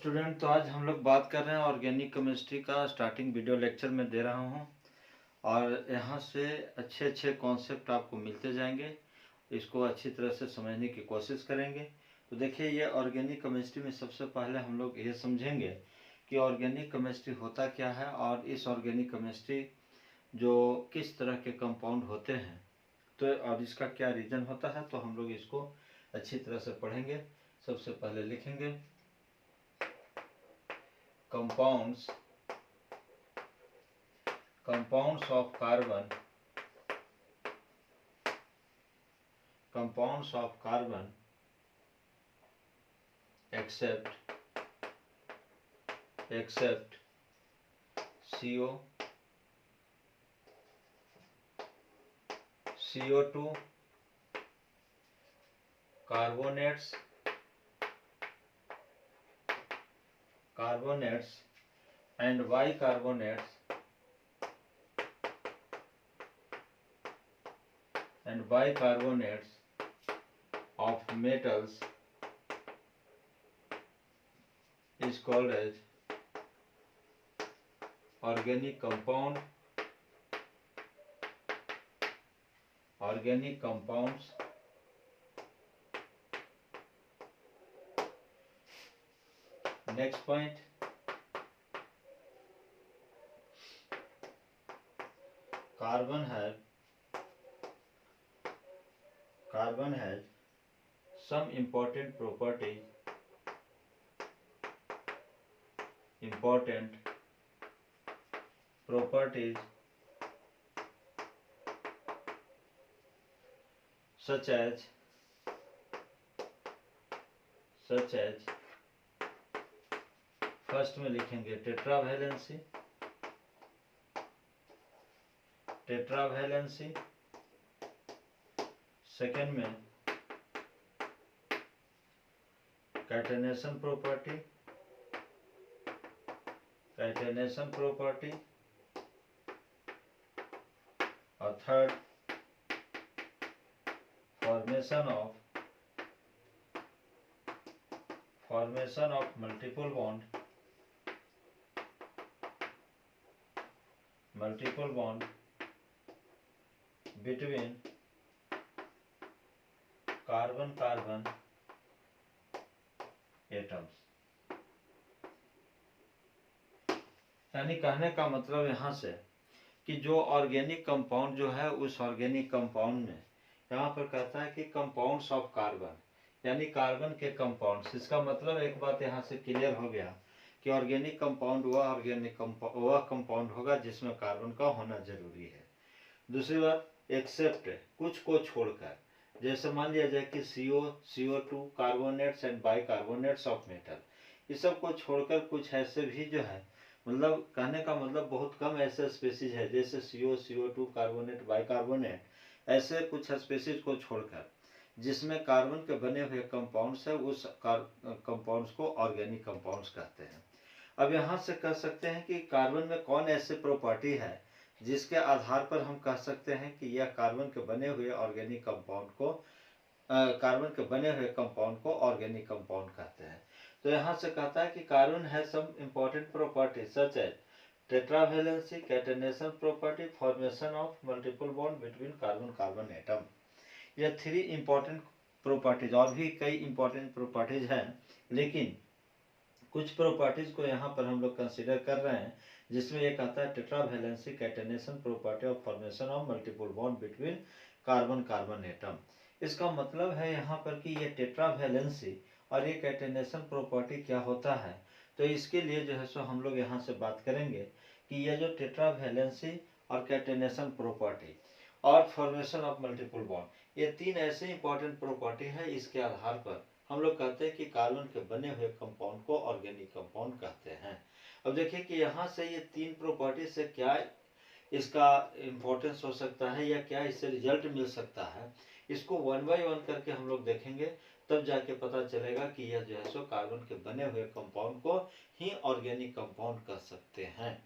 Student, तो आज हम लोग बात कर रहे हैं ऑर्गेनिक केमिस्ट्री का। स्टार्टिंग वीडियो लेक्चर में दे रहा हूं और यहाँ से अच्छे अच्छे कॉन्सेप्ट आपको मिलते जाएंगे। इसको अच्छी तरह से समझने की कोशिश करेंगे। तो देखिए, ये ऑर्गेनिक केमिस्ट्री में सबसे पहले हम लोग ये समझेंगे कि ऑर्गेनिक केमिस्ट्री होता क्या है और इस ऑर्गेनिक केमिस्ट्री जो किस तरह के कंपाउंड होते हैं, तो और इसका क्या रीजन होता है। तो हम लोग इसको अच्छी तरह से पढ़ेंगे। सबसे पहले लिखेंगे compounds of carbon, except CO, CO2, carbonates and bicarbonates of metals is called as organic compounds. Next point, carbon has some important properties such as first में लिखेंगे टेट्रावैलेंसी, सेकेंड में कैटेनेशन प्रॉपर्टी और third formation of multiple bond between carbon atoms. यानी कहने का मतलब यहाँ से कि जो ऑर्गेनिक कंपाउंड जो है, उस ऑर्गेनिक कंपाउंड में यहाँ पर कहता है कि कंपाउंड्स ऑफ कार्बन, यानी कार्बन के कंपाउंड्स। इसका मतलब एक बात यहाँ से क्लियर हो गया कि ऑर्गेनिक कंपाउंड वह कंपाउंड होगा जिसमें कार्बन का होना जरूरी है। दूसरी बात, एक्सेप्ट, कुछ को छोड़कर, जैसे मान लिया जाए कि CO2, carbonates and bicarbonates of metal, इस सब को छोड़कर कुछ ऐसे भी जो है, मतलब कहने का मतलब बहुत कम ऐसे स्पेसीज है, जैसे CO2, कार्बोनेट, बाइकार्बोनेट, ऐसे कुछ स्पेसीज को छोड़कर जिसमें कार्बन के बने हुए कंपाउंड्स है, उस कंपाउंड्स को ऑर्गेनिक कंपाउंड्स कहते हैं। अब यहाँ से कह सकते हैं कि कार्बन में कौन ऐसे प्रॉपर्टी है जिसके आधार पर हम कह सकते हैं कि यह कार्बन के बने हुए कंपाउंड को ऑर्गेनिक कंपाउंड कहते हैं। तो यहाँ से कहता है कि कार्बन है some important property such as tetravalency, catenation property, formation of multiple bond between carbon atom. यह 3 इंपॉर्टेंट प्रॉपर्टीज, और भी कई इंपॉर्टेंट प्रॉपर्टीज हैं, लेकिन कुछ प्रॉपर्टीज को यहाँ पर हम लोग कंसीडर कर रहे हैं, जिसमें एक आता है टेट्रावैलेंसी, कैटेनेशन प्रॉपर्टी और formation of multiple bond between carbon atom. इसका मतलब है यहाँ पर कि ये टेट्रावैलेंसी और ये कैटेनेशन प्रॉपर्टी क्या होता है। तो इसके लिए जो है सो हम लोग यहाँ से बात करेंगे कि ये जो टेट्रावैलेंसी और कैटेनेशन प्रॉपर्टी और फॉर्मेशन ऑफ मल्टीपल बॉन्ड, ये 3 ऐसे इंपॉर्टेंट प्रॉपर्टी है, इसके आधार पर हम लोग कहते हैं कि कार्बन के बने हुए कंपाउंड को ऑर्गेनिक कंपाउंड कहते हैं। अब देखिए कि यहाँ से ये 3 प्रॉपर्टी से क्या इसका इम्पोर्टेंस हो सकता है या क्या इससे रिजल्ट मिल सकता है, इसको 1 बाय 1 करके हम लोग देखेंगे, तब जाके पता चलेगा कि यह जो है सो कार्बन के बने हुए कंपाउंड को ही ऑर्गेनिक कंपाउंड कह सकते हैं।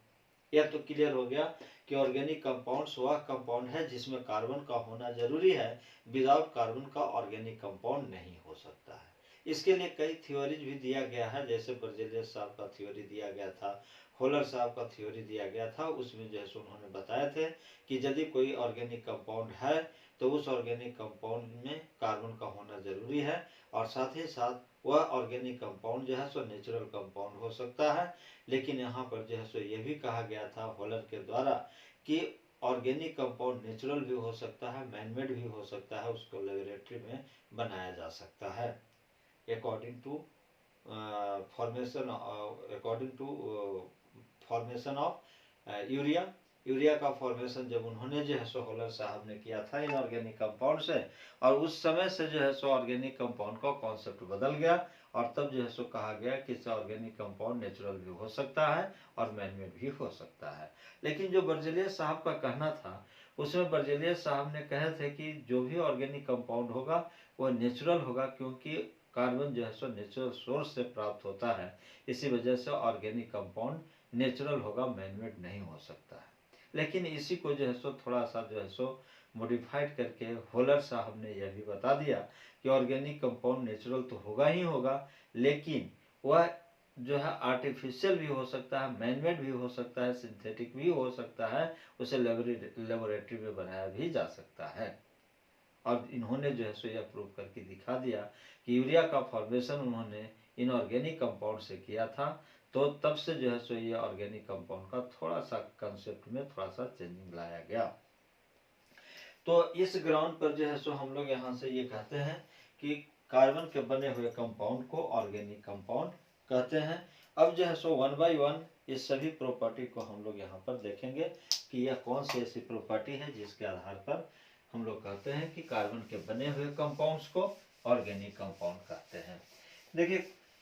यह तो क्लियर हो गया कि ऑर्गेनिक कंपाउंड्स वह कंपाउंड है जिसमें कार्बन का होना जरूरी है, विदाउट कार्बन का ऑर्गेनिक कंपाउंड नहीं हो सकता है। इसके लिए कई थ्योरीज भी दिया गया है, जैसे बर्जेलियस साहब का थ्योरी दिया गया था, होलर साहब का थ्योरी दिया गया था। उसमें जैसे उन्होंने बताए थे कि यदि कोई ऑर्गेनिक कंपाउंड है तो उस ऑर्गेनिक कंपाउंड में कार्बन का होना जरूरी है, और साथ ही साथ वह ऑर्गेनिक कंपाउंड जो है सो नेचुरल कंपाउंड हो सकता है। लेकिन यहाँ पर जो है सो ये भी कहा गया था होलर के द्वारा कि ऑर्गेनिक कंपाउंड नेचुरल भी हो सकता है, मैनमेड भी हो सकता है, उसको लेबोरेटरी में बनाया जा सकता है according to formation of urea. Urea का फॉर्मेशन जब उन्होंने जो है सो होलर साहब ने किया था इनऑर्गेनिक कंपाउंड से, और उस समय से जो है सो ऑर्गेनिक कंपाउंड का कॉन्सेप्ट बदल गया, और तब जो है सो कहा गया कि ऑर्गेनिक कंपाउंड नेचुरल भी हो सकता है और मैनमेड भी हो सकता है। लेकिन जो बर्जेलियस साहब का कहना था, उसमें बर्जेलियस साहब ने कहे थे कि जो भी ऑर्गेनिक कंपाउंड होगा वह नेचुरल होगा, क्योंकि कार्बन जो है सो नेचुरल सोर्स से प्राप्त होता है, इसी वजह से ऑर्गेनिक कंपाउंड नेचुरल होगा, मैनमेड नहीं हो सकता है। लेकिन इसी को जो है सो थोड़ा सा जो है सो मॉडिफाइड करके होलर साहब ने यह भी बता दिया कि ऑर्गेनिक कंपाउंड नेचुरल तो होगा ही होगा, लेकिन वह जो है आर्टिफिशियल भी हो सकता है, मैनमेड भी हो सकता है, सिंथेटिक भी हो सकता है, उसे लेबोरेटरी में बनाया भी जा सकता है। और इन्होंने जो है सो यह प्रूव करके दिखा दिया कि यूरिया का फॉर्मेशन उन्होंने इनऑर्गेनिक कंपाउंड से किया था, तो तब से जो है सो ये ऑर्गेनिक कंपाउंड का थोड़ा सा कंसेप्ट में थोड़ा सा चेंजिंग लाया गया। तो इस ग्राउंड पर जो है सो हम लोग यहाँ से ये कहते हैं कि कार्बन के बने हुए कंपाउंड को ऑर्गेनिक कंपाउंड कहते हैं। अब जो है सो वन बाय वन इस सभी प्रॉपर्टी को हम लोग यहाँ पर देखेंगे कि यह कौन सी ऐसी प्रॉपर्टी है जिसके आधार पर हम लोग कहते हैं कि कार्बन के बने हुए कंपाउंड्स को ऑर्गेनिक कंपाउंड कहते हैं। देखिए,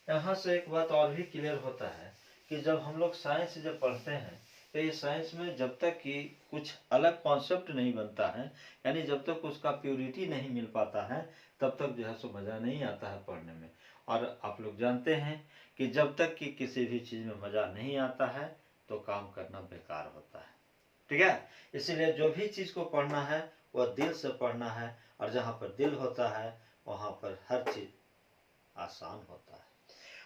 यहाँ से एक बात और भी क्लियर होता है कि जब हम लोग साइंस जब पढ़ते हैं तो ये साइंस में जब तक कि कुछ अलग कॉन्सेप्ट नहीं बनता है, यानी जब तक उसका प्योरिटी नहीं मिल पाता है, तब तक जो है सो मज़ा नहीं आता है पढ़ने में। और आप लोग जानते हैं कि जब तक कि किसी भी चीज़ में मज़ा नहीं आता है तो काम करना बेकार होता है, ठीक है। इसीलिए जो भी चीज़ को पढ़ना है वह दिल से पढ़ना है, और जहाँ पर दिल होता है वहाँ पर हर चीज़ आसान होता है।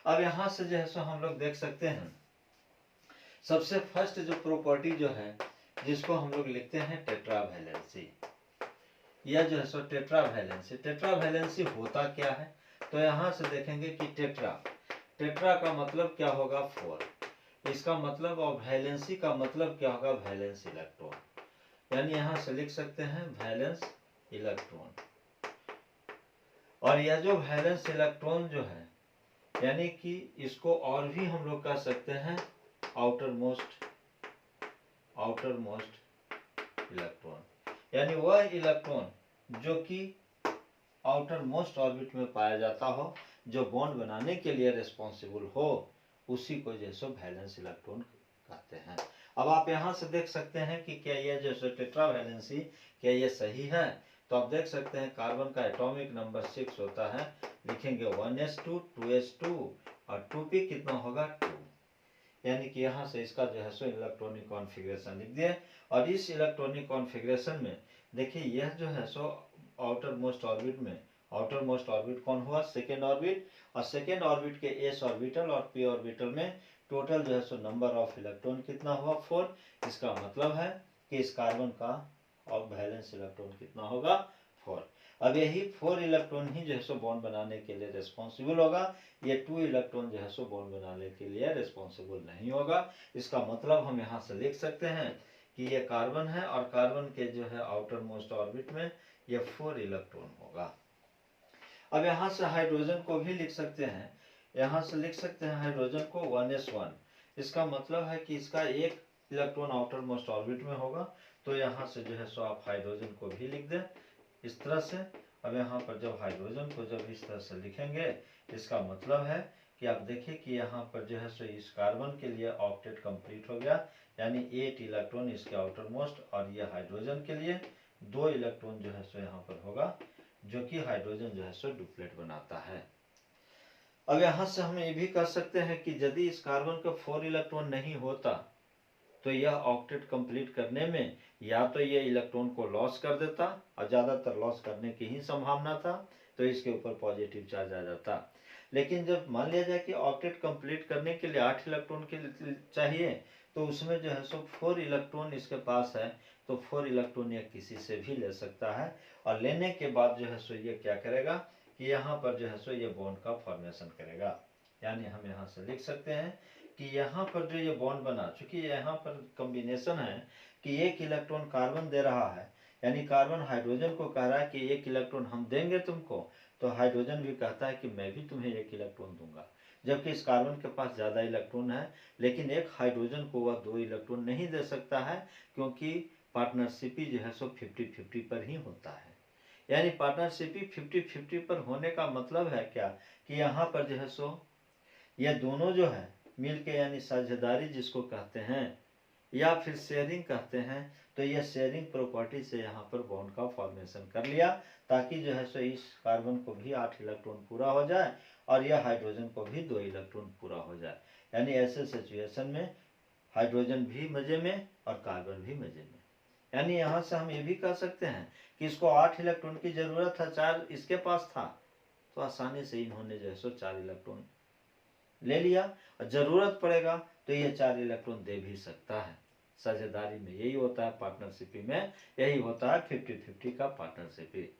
अब यहाँ से जो है सो हम लोग देख सकते हैं, सबसे फर्स्ट जो प्रॉपर्टी जो है जिसको हम लोग लिखते हैं टेट्रावैलेंसी, यह जो है सो टेट्रावैलेंसी होता क्या है। तो यहाँ से देखेंगे कि टेट्रा का मतलब क्या होगा, 4। इसका मतलब, और वैलेंसी का मतलब क्या होगा, वैलेंस इलेक्ट्रॉन, यानी यहाँ से लिख सकते हैं वैलेंस इलेक्ट्रॉन। और यह जो वैलेंस इलेक्ट्रॉन जो है, यानी कि इसको और भी हम लोग कह सकते हैं आउटर मोस्ट इलेक्ट्रॉन, यानी वह इलेक्ट्रॉन जो कि आउटर मोस्ट ऑर्बिट में पाया जाता हो, जो बॉन्ड बनाने के लिए रिस्पॉन्सिबल हो, उसी को जैसे वैलेंस इलेक्ट्रॉन कहते हैं। अब आप यहाँ से देख सकते हैं कि क्या यह जैसे टेट्रावैलेंसी क्या ये सही है। तो आप देख सकते हैं कार्बन का एटॉमिक नंबर 6 होता है, लिखेंगे 1s2 2s2 और 2p कितना होगा 2, यानी कि यहाँ से इसका जो है सो इलेक्ट्रॉनिक कॉन्फ़िगरेशन लिख दिए। और इस इलेक्ट्रॉनिक कॉन्फ़िगरेशन में देखिए यह जो है सो आउटर मोस्ट ऑर्बिट में, आउटर मोस्ट ऑर्बिट कौन हुआ, सेकेंड ऑर्बिट, और सेकेंड ऑर्बिट के एस ऑर्बिटल और पी ऑर्बिटल में टोटल जो है सो नंबर ऑफ इलेक्ट्रॉन कितना हुआ 4। इसका मतलब है कि इस कार्बन का और वैलेंस इलेक्ट्रॉन कितना होगा 4। अब यही 4 इलेक्ट्रॉन ही जो है सो बॉन्ड बनाने के लिए रिस्पॉन्सिबल होगा, ये 2 इलेक्ट्रॉन जो है सो बॉन्ड बनाने के लिए रिस्पॉन्सिबल नहीं होगा। इसका मतलब हम यहाँ से लिख सकते हैं कि ये कार्बन है, और कार्बन के जो है आउटर मोस्ट ऑर्बिट में ये 4 इलेक्ट्रॉन होगा। अब यहाँ से हाइड्रोजन को भी लिख सकते हैं, यहाँ से लिख सकते हैं हाइड्रोजन को 1s1। इसका मतलब है कि इसका एक इलेक्ट्रॉन आउटर मोस्ट ऑर्बिट में होगा, तो यहाँ से जो है सो आप हाइड्रोजन को भी लिख दें इस तरह से। अब यहाँ पर जब हाइड्रोजन को जब इस तरह से लिखेंगे, इसका मतलब है कि आप देखिए कि यहाँ पर जो है सो इस कार्बन के लिए ऑक्टेट कंप्लीट हो गया, यानी 8 इलेक्ट्रॉन इसके आउटर मोस्ट, और ये हाइड्रोजन के लिए 2 इलेक्ट्रॉन जो है सो यहाँ पर होगा, जो कि हाइड्रोजन जो है सो डुप्लेट बनाता है। अब यहाँ से हम ये भी कह सकते हैं कि यदि इस कार्बन का 4 इलेक्ट्रॉन नहीं होता तो यह ऑक्टेट कंप्लीट करने में या तो ये इलेक्ट्रॉन को लॉस कर देता, और ज़्यादातर लॉस करने की ही संभावना था, तो इसके ऊपर पॉजिटिव चार्ज आ जाता। लेकिन जब मान लिया जाए कि ऑक्टेट कंप्लीट करने के लिए 8 इलेक्ट्रॉन के लिए चाहिए, तो उसमें जो है सो 4 इलेक्ट्रॉन इसके पास है, तो 4 इलेक्ट्रॉन ये किसी से भी ले सकता है। और लेने के बाद जो है सो ये क्या करेगा कि यहाँ पर जो है सो ये बॉन्ड का फॉर्मेशन करेगा। यानी हम यहाँ से लिख सकते हैं कि यहाँ पर जो ये बॉन्ड बना, चूंकि यहाँ पर कॉम्बिनेशन है कि एक इलेक्ट्रॉन कार्बन दे रहा है, यानी कार्बन हाइड्रोजन को कह रहा है कि एक इलेक्ट्रॉन हम देंगे तुमको, तो हाइड्रोजन भी कहता है कि मैं भी तुम्हें एक इलेक्ट्रॉन दूंगा। जबकि इस कार्बन के पास ज़्यादा इलेक्ट्रॉन है, लेकिन एक हाइड्रोजन को वह 2 इलेक्ट्रॉन नहीं दे सकता है, क्योंकि पार्टनरशिप ही जो है सो 50-50 पर ही होता है। यानी पार्टनरशिप ही 50-50 पर होने का मतलब है क्या कि यहाँ पर जो है सो ये दोनों जो है मिलके, यानी साझेदारी जिसको कहते हैं या फिर शेयरिंग कहते हैं, तो ये शेयरिंग प्रॉपर्टी से यहाँ पर बॉन्ड का फॉर्मेशन कर लिया, ताकि जो है सो इस कार्बन को भी 8 इलेक्ट्रॉन पूरा हो जाए और यह हाइड्रोजन को भी 2 इलेक्ट्रॉन पूरा हो जाए। यानी ऐसे सिचुएशन में हाइड्रोजन भी मजे में और कार्बन भी मजे में। यानी यहाँ से हम ये भी कह सकते हैं कि इसको 8 इलेक्ट्रॉन की जरूरत था, 4 इसके पास था, तो आसानी से इन्होंने जो है सो 4 इलेक्ट्रॉन ले लिया, और जरूरत पड़ेगा तो ये 4 इलेक्ट्रॉन दे भी सकता है। साझेदारी में यही होता है, पार्टनरशिप में यही होता है, 50-50 का पार्टनरशिप।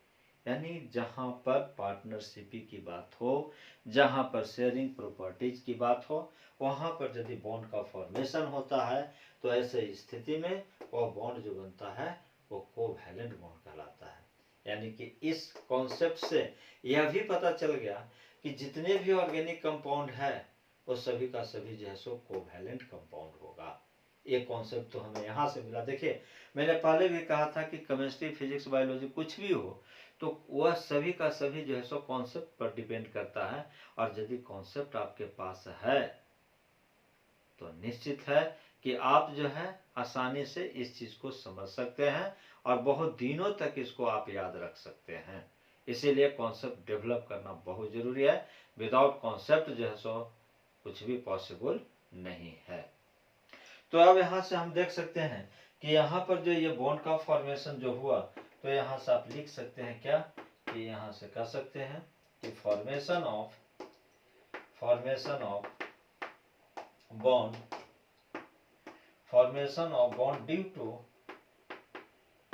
यानी जहाँ पर पार्टनरशिप की बात हो, जहाँ पर शेयरिंग प्रॉपर्टीज की बात हो, वहाँ पर यदि बॉन्ड का फॉर्मेशन होता है, तो ऐसे स्थिति में वह बॉन्ड जो बनता है वो कोवैलेंट बॉन्ड कहलाता है। यानी कि इस कॉन्सेप्ट से यह भी पता चल गया कि जितने भी ऑर्गेनिक कंपाउंड है वो सभी का सभी जो है सो कोवैलेंट कंपाउंड होगा। ये कॉन्सेप्ट तो हमें यहाँ से मिला। देखिए, मैंने पहले भी कहा था कि केमिस्ट्री, फिजिक्स, बायोलॉजी कुछ भी हो, तो वह सभी का सभी जो है सो कॉन्सेप्ट पर डिपेंड करता है। और यदि कॉन्सेप्ट आपके पास है तो निश्चित है कि आप जो है आसानी से इस चीज को समझ सकते हैं और बहुत दिनों तक इसको आप याद रख सकते हैं। इसीलिए कॉन्सेप्ट डेवलप करना बहुत जरूरी है। विदाउट कॉन्सेप्ट जो है सो कुछ भी पॉसिबल नहीं है। तो अब यहाँ से हम देख सकते हैं कि यहाँ पर जो ये बॉन्ड का फॉर्मेशन जो हुआ, तो यहाँ से आप लिख सकते हैं क्या कि यहाँ से कह सकते हैं कि formation of bond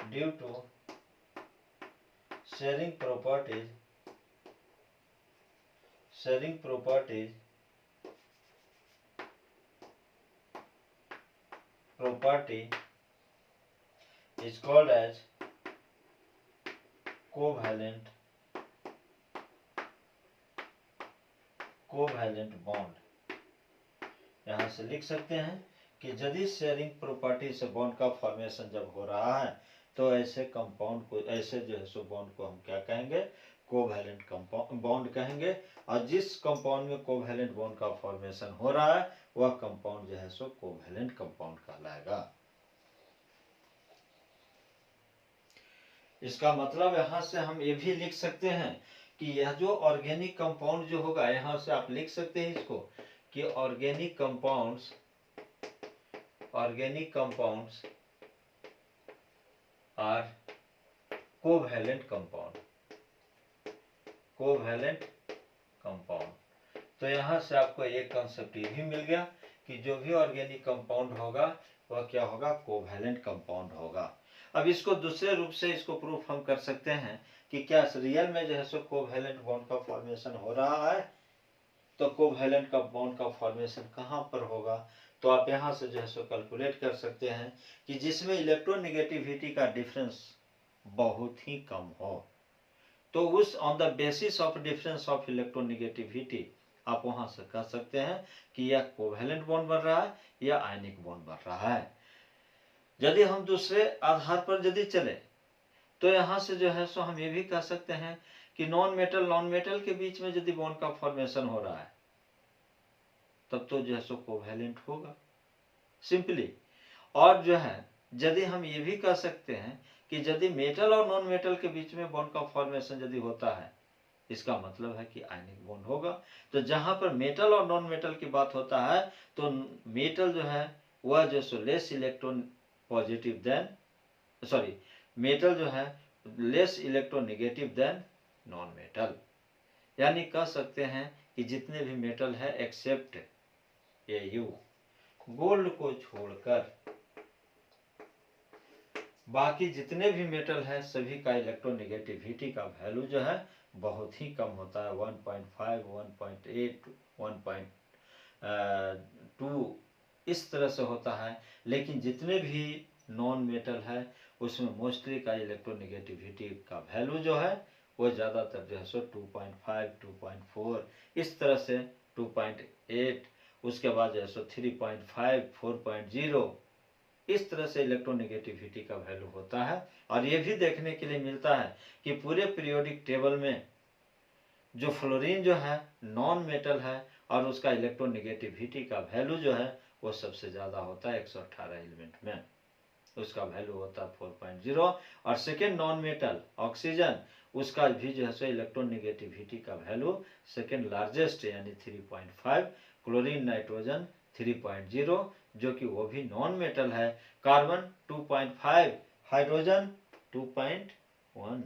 due to sharing property is called as covalent bond। यहाँ से लिख सकते हैं कि यदि शेयरिंग प्रॉपर्टी से बॉन्ड का फॉर्मेशन जब हो रहा है, तो ऐसे कंपाउंड को, ऐसे जो है सो बॉन्ड को हम क्या कहेंगे, कोवैलेंट कंपाउंड बॉन्ड कहेंगे। और जिस कंपाउंड में कोवैलेंट बॉन्ड का फॉर्मेशन हो रहा है वह कंपाउंड जो है सो कोवैलेंट कंपाउंड कहलाएगा। इसका मतलब यहाँ से हम ये भी लिख सकते हैं कि यह जो ऑर्गेनिक कंपाउंड जो होगा, यहाँ से आप लिख सकते हैं इसको कि organic compounds are covalent compound. तो यहाँ से आपको एक कंसेप्ट ये भी मिल गया कि जो भी ऑर्गेनिक कंपाउंड होगा वह क्या होगा, कोवैलेंट कंपाउंड होगा। अब इसको दूसरे रूप से इसको प्रूफ हम कर सकते हैं कि क्या रियल में जो है सो कोवैलेंट बॉन्ड का फॉर्मेशन हो रहा है। तो कोवैलेंट का बॉन्ड का फॉर्मेशन कहाँ पर होगा, तो आप यहाँ से जो है सो कैलकुलेट कर सकते हैं कि जिसमें इलेक्ट्रोनेगेटिविटी का डिफरेंस बहुत ही कम हो, तो उस on the basis of difference of electronegativity आप वहां से कह सकते हैं कि यह कोवैलेंट बॉन्ड बन रहा है या आयनिक बॉन्ड बन रहा है। यदि हम दूसरे आधार पर यदि चले, तो यहाँ से जो है सो हम ये भी कह सकते हैं कि नॉन मेटल के बीच में यदि बॉन्ड का फॉर्मेशन हो रहा है, तब तो जो है सो कोवैलेंट होगा सिंपली। और जो है यदि हम ये भी कह सकते हैं कि यदि मेटल और नॉन मेटल के बीच में बॉन्ड का फॉर्मेशन यदि होता है, इसका मतलब है कि आयनिक बॉन्ड होगा। तो जहां पर मेटल और नॉन मेटल की बात होता है, तो मेटल जो है वह जो so less electron positive than, sorry, metal जो है less electronegative than non metal. यानी कह सकते हैं कि जितने भी मेटल है एक्सेप्ट Au, गोल्ड को छोड़कर बाकी जितने भी मेटल है सभी का इलेक्ट्रोनेगेटिविटी का वैल्यू जो है बहुत ही कम होता है, 1.5, 1.8, 1.2 इस तरह से होता है। लेकिन जितने भी नॉन मेटल है उसमें मोस्टली का इलेक्ट्रोनेगेटिविटी का वैल्यू जो है वो ज़्यादातर जो है सो 2.5, 2.4 इस तरह से 2.8, उसके बाद जो है सो 3.5, 4.0 इस तरह से इलेक्ट्रोनेगेटिविटी का वैल्यू होता है। और ये भी देखने के लिए मिलता है कि पूरे पीरियोडिक टेबल में जो फ्लोरीन जो है नॉन मेटल है और उसका इलेक्ट्रोनेगेटिविटी का वैल्यू जो है वो सबसे ज़्यादा होता है 118 एलिमेंट में, उसका वैल्यू होता है 4.0। और सेकेंड नॉन मेटल ऑक्सीजन, उसका भी जो है सो इलेक्ट्रोनेगेटिविटी का वैल्यू सेकेंड लार्जेस्ट यानी 3.5, क्लोरीन नाइट्रोजन 3.0 जो कि वो भी नॉन मेटल है, कार्बन 2.5, हाइड्रोजन 2.1।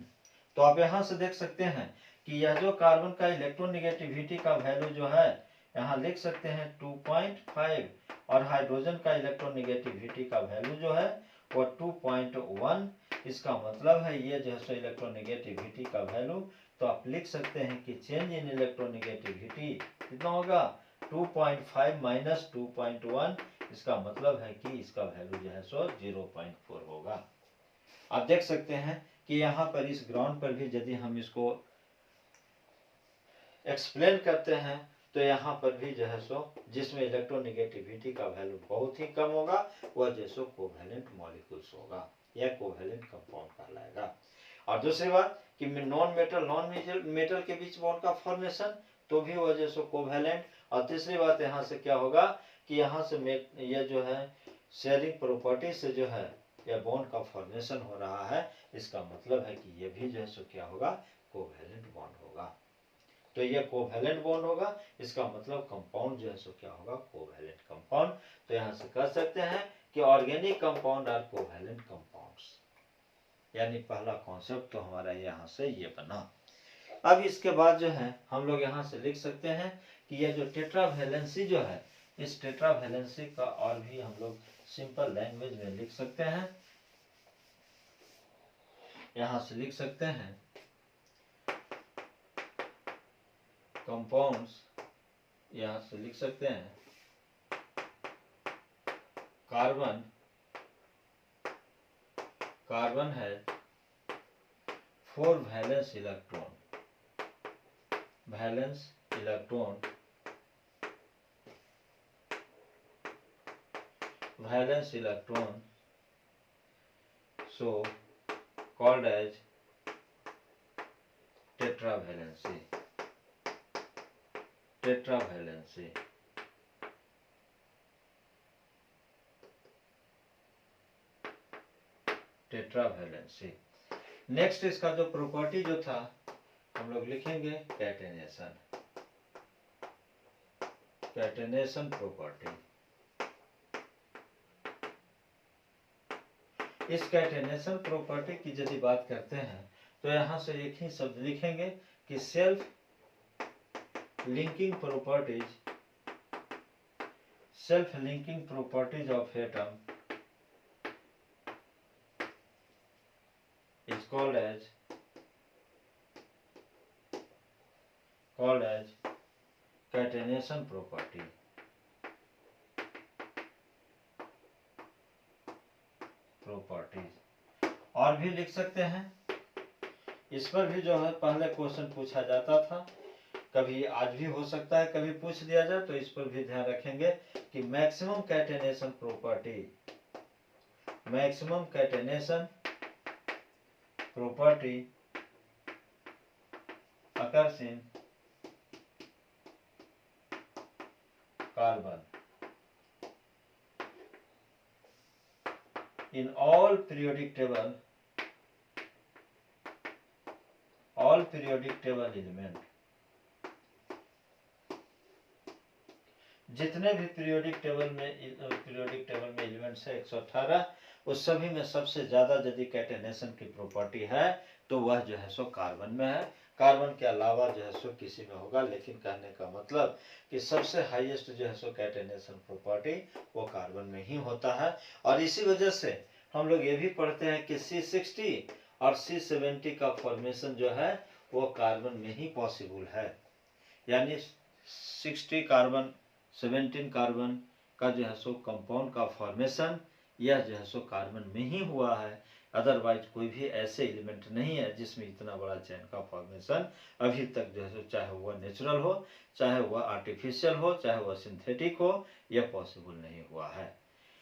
तो आप यहाँ से देख सकते हैं कि यह जो कार्बन का इलेक्ट्रोनेगेटिविटी का वैल्यू जो है यहाँ लिख सकते हैं 2.5 और हाइड्रोजन का इलेक्ट्रोनेगेटिविटी का वैल्यू जो है वो 2.1। इसका मतलब है ये जो है सो इलेक्ट्रोनेगेटिविटी का वैल्यू, तो आप लिख सकते हैं कि चेंज इन इलेक्ट्रोनेगेटिविटी कितना होगा 2.5 माइनस 2.1, इसका मतलब है कि इसका वैल्यू जो है सो 0.4 होगा। आप देख सकते हैं कि यहाँ पर इस ग्राउंड पर भी यदि हम इसको एक्सप्लेन करते हैं तो यहाँ पर भी जो है सो जिसमें इलेक्ट्रोनेगेटिविटी का वैल्यू बहुत ही कम होगा वह जो सो कोवैलेंट मॉलिक्यूल्स होगा या कोवैलेंट कंपाउंड कहलाएगा। और दूसरी बात कि नॉन मेटल के बीच बॉन्ड का फॉर्मेशन तो भी वह जो सो कोवैलेंट। और तीसरी बात यहाँ से क्या होगा कि यहाँ से ये जो है शेयरिंग प्रॉपर्टी से जो है या बॉन्ड का फॉर्मेशन हो रहा है, इसका मतलब है कि ये भी जो है सो क्या होगा कोवैलेंट बॉन्ड होगा। तो ये कोवैलेंट बॉन्ड होगा, इसका मतलब कंपाउंड जो है सो क्या होगा कोवैलेंट कंपाउंड। तो यहाँ से कह सकते हैं कि organic compound are covalent compounds, यानी पहला कॉन्सेप्ट तो हमारा यहाँ से ये बना। अब इसके बाद जो है हम लोग यहाँ से लिख सकते हैं कि यह जो टेट्रावैलेंसी जो है इस टेट्रावैलेंसी का और भी हम लोग सिंपल लैंग्वेज में लिख सकते हैं। यहाँ से लिख सकते हैं कंपाउंड्स, यहाँ से लिख सकते हैं कार्बन है 4 valence electron so called as tetravalency। Next इसका जो प्रॉपर्टी जो था हम लोग लिखेंगे कैटेनेशन प्रॉपर्टी। इस कैटेनेशन प्रॉपर्टी की यदि बात करते हैं तो यहाँ से एक ही शब्द लिखेंगे कि self linking properties of atom is called as catenation property। और भी लिख सकते हैं, इस पर भी जो है पहले क्वेश्चन पूछा जाता था, कभी आज भी हो सकता है कभी पूछ दिया जाए, तो इस पर भी ध्यान रखेंगे कि maximum catenation property occurs in carbon in all periodic table element। जितने भी पीरियोडिक टेबल में एलिमेंट्स है 118, उस सभी में सबसे ज्यादा यदि कैटेनेशन की प्रॉपर्टी है तो वह जो है सो कार्बन में है। कार्बन के अलावा जो है सो किसी में होगा, लेकिन कहने का मतलब कि सबसे हाईएस्ट जो है सो कैटेनेशन प्रॉपर्टी वो कार्बन में ही होता है। और इसी वजह से हम लोग ये भी पढ़ते हैं कि C60 और C70 का फॉर्मेशन जो है वो कार्बन में ही पॉसिबल है। यानी 60 कार्बन 17 कार्बन का जो है सो कंपाउंड का फॉर्मेशन यह जो है सो कार्बन में ही हुआ है। अदरवाइज कोई भी ऐसे एलिमेंट नहीं है जिसमें इतना बड़ा चेन का फॉर्मेशन अभी तक जो है सो, चाहे वह नेचुरल हो, चाहे वह आर्टिफिशियल हो, चाहे वह सिंथेटिक हो, यह पॉसिबल नहीं हुआ है।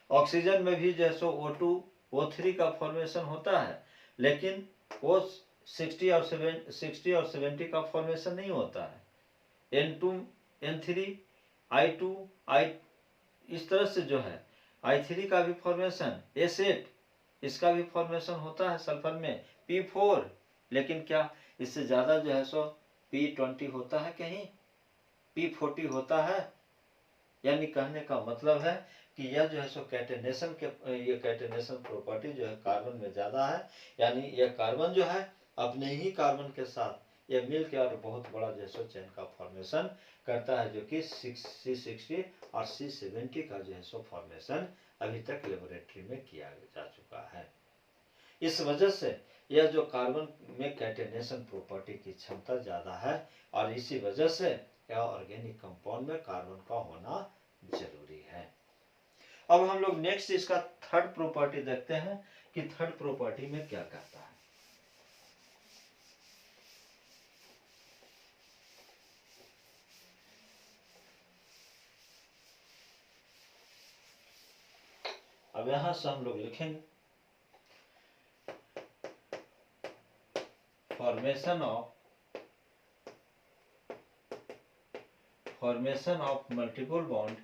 ऑक्सीजन में भी जो है सो O2 O3 का फॉर्मेशन होता है, लेकिन वो 60 और 70 का फॉर्मेशन नहीं होता है। N2 N3 I2 I इस तरह से जो है I3 का भी फॉर्मेशन, S8 इसका भी फॉर्मेशन होता है सल्फर में, P4, लेकिन क्या इससे ज़्यादा जो है सो P20 होता है, कहीं P40 होता है। यानी कहने का मतलब है कि यह जो है सो कैटेनेशन के ये कैटेनेशन प्रॉपर्टी जो है कार्बन में ज़्यादा है। यानी यह कार्बन जो है अपने ही कार्बन के साथ यह मिल के और बहुत बड़ा जो है सो चेन का फॉर्मेशन करता है, जो कि C60 और C70 का जो है सो फॉर्मेशन अभी तक लेबोरेटरी में किया जा चुका है। इस वजह से यह जो कार्बन में कैटेनेशन प्रॉपर्टी की क्षमता ज़्यादा है, और इसी वजह से यह ऑर्गेनिक कंपाउंड में कार्बन का होना जरूरी है। अब हम लोग नेक्स्ट इसका थर्ड प्रॉपर्टी देखते हैं कि थर्ड प्रॉपर्टी में क्या कहता है। अब यहां से हम लोग लिखेंगे formation of multiple bond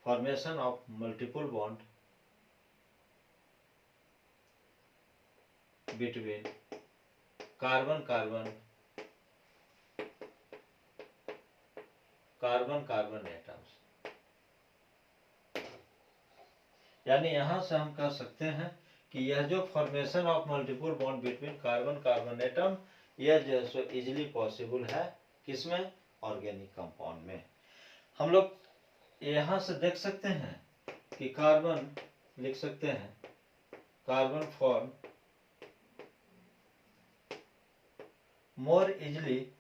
formation of multiple bond between carbon atoms। यानी यहां से हम कह सकते हैं कि यह जो formation of multiple bond between carbon atom यह जो है सो इजिली पॉसिबल है, किसमें, ऑर्गेनिक कंपाउंड में। हम लोग यहां से देख सकते हैं कि कार्बन लिख सकते हैं, कार्बन फॉर्म मोर easily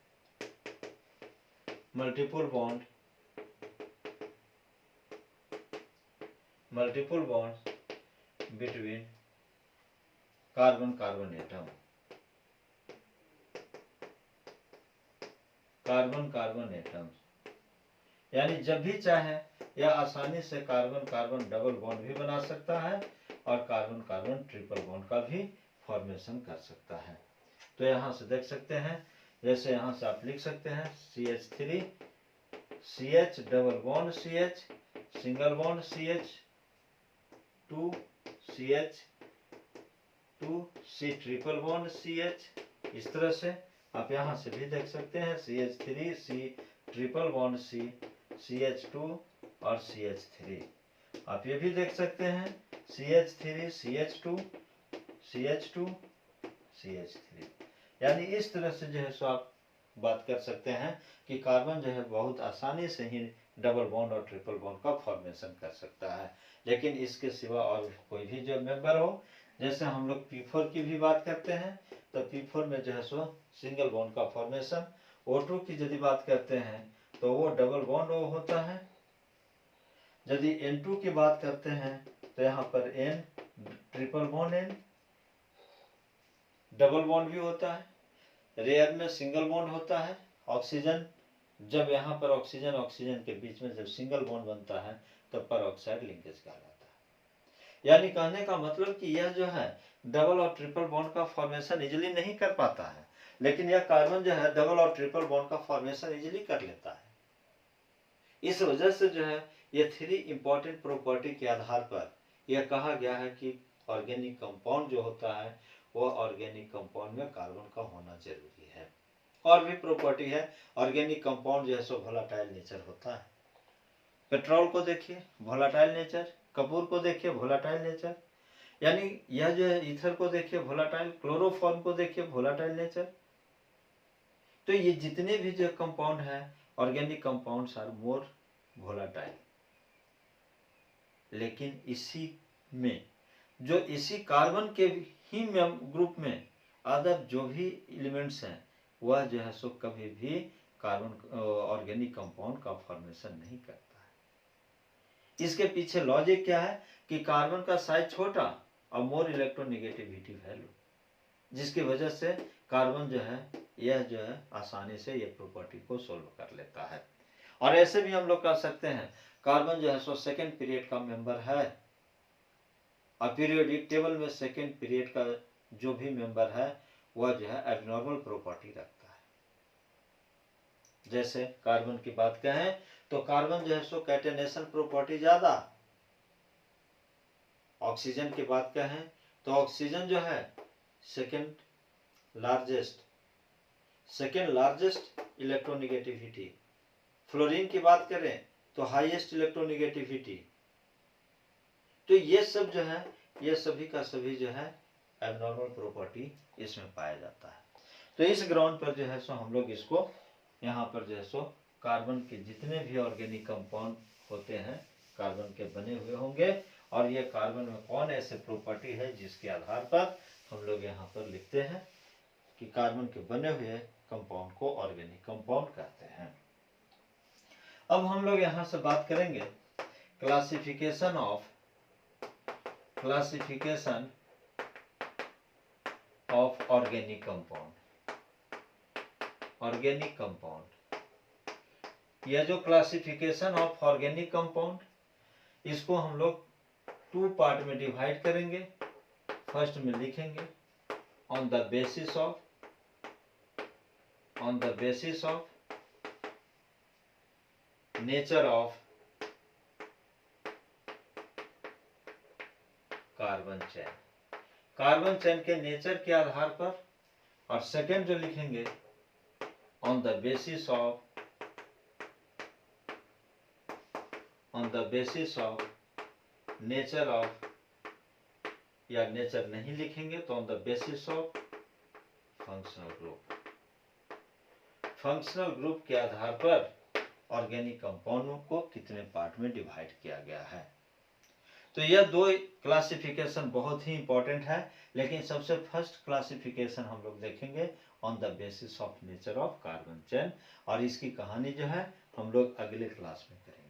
multiple bonds between carbon atom, carbon atoms. यानी जब भी चाहे यह आसानी से कार्बन डबल बॉन्ड भी बना सकता है और कार्बन ट्रिपल बॉन्ड का भी फॉर्मेशन कर सकता है। तो यहाँ से देख सकते हैं, जैसे यहाँ से आप लिख सकते हैं CH3 CH double bond CH single bond CH2 CH2 C triple bond CH। इस तरह से आप यहाँ से भी देख सकते हैं CH3 C triple bond C CH2 और CH3। आप ये भी देख सकते हैं CH3 CH2 CH2 CH3। यानी इस तरह से जो है सो आप बात कर सकते हैं कि कार्बन जो है बहुत आसानी से ही डबल बॉन्ड और ट्रिपल बॉन्ड का फॉर्मेशन कर सकता है। लेकिन इसके सिवा और कोई भी जो मेंबर हो, जैसे हम लोग P4 की भी बात करते हैं तो P4 में जो है सो सिंगल बॉन्ड का फॉर्मेशन। O2 की यदि बात करते हैं तो वो डबल बॉन्ड वो होता है। यदि N2 की बात करते हैं तो यहाँ पर N triple bond N double bond भी होता है। रेयर में सिंगल बॉन्ड होता है। ऑक्सीजन, जब यहाँ पर ऑक्सीजन के बीच में जब सिंगल बॉन्ड बनता है तब पर ऑक्साइड लिंकेज कहलाता है। यानी कहने का मतलब कि यह जो है डबल और ट्रिपल बॉन्ड का फॉर्मेशन इजीली नहीं कर पाता है, लेकिन यह कार्बन जो है डबल और ट्रिपल बॉन्ड का फॉर्मेशन इजीली कर लेता है। इस वजह से जो है ये 3 इंपॉर्टेंट प्रॉपर्टी के आधार पर यह कहा गया है कि ऑर्गेनिक कंपाउंड जो होता है वो ऑर्गेनिक कंपाउंड में कार्बन का होना जरूरी है। और भी प्रॉपर्टी है, ऑर्गेनिक कंपाउंड जो है सो वोलेटाइल नेचर होता है। पेट्रोल को देखिए वोलाटाइल नेचर, कपूर को देखिए वोलाटाइल नेचर, यानी यह जो है ईथर को देखिए वोलाटाइल, क्लोरोफॉर्म को देखिए वोलाटाइल नेचर। तो ये जितने भी जो कंपाउंड है organic compounds are more volatile. लेकिन इसी में जो इसी कार्बन के ही ग्रुप में अदर जो भी एलिमेंट्स हैं वह जो है सो कभी भी कार्बन ऑर्गेनिक कंपाउंड का फॉर्मेशन नहीं करता है। इसके पीछे लॉजिक क्या है कि कार्बन का साइज छोटा और मोर इलेक्ट्रोनेगेटिविटी वैल्यू, जिसकी वजह से कार्बन जो है यह जो है आसानी से ये प्रॉपर्टी को सोल्व कर लेता है। और ऐसे भी हम लोग कर सकते हैं, कार्बन जो है सो सेकेंड पीरियड का मेंबर है और पीरियोडिक टेबल में सेकेंड पीरियड का जो भी मेंबर है वह जो है एबनॉर्मल प्रॉपर्टी रखता है। जैसे कार्बन की बात कहें तो कार्बन जो है सो कैटेनेशन प्रॉपर्टी ज्यादा। ऑक्सीजन की बात कहें तो ऑक्सीजन जो है सेकेंड लार्जेस्ट इलेक्ट्रोनेगेटिविटी। फ्लोरीन की बात करें तो हाईएस्ट इलेक्ट्रोनेगेटिविटी। तो ये सब जो है ये सभी का सभी जो है एबनॉर्मल प्रॉपर्टी इसमें पाया जाता है। तो इस ग्राउंड पर जो है सो हम लोग इसको यहाँ पर जो है सो कार्बन के जितने भी ऑर्गेनिक कंपाउंड होते हैं कार्बन के बने हुए होंगे और ये कार्बन में कौन ऐसे प्रॉपर्टी है जिसके आधार पर हम लोग यहाँ पर लिखते हैं कि कार्बन के बने हुए कंपाउंड को ऑर्गेनिक कंपाउंड कहते हैं। अब हम लोग यहाँ से बात करेंगे क्लासिफिकेशन ऑफ ऑर्गेनिक कंपाउंड। यह जो क्लासिफिकेशन ऑफ ऑर्गेनिक कंपाउंड इसको हम लोग 2 पार्ट में डिवाइड करेंगे। फर्स्ट में लिखेंगे on the basis of nature of carbon chain के नेचर के आधार पर। और सेकेंड जो लिखेंगे on the basis of nature of, या नेचर नहीं लिखेंगे तो on the basis of functional group के आधार पर ऑर्गेनिक कंपाउंडों को कितने पार्ट में डिवाइड किया गया है। तो यह 2 क्लासिफिकेशन बहुत ही इंपॉर्टेंट है, लेकिन सबसे फर्स्ट क्लासिफिकेशन हम लोग देखेंगे on the basis of nature of carbon chain, और इसकी कहानी जो है हम लोग अगले क्लास में करेंगे।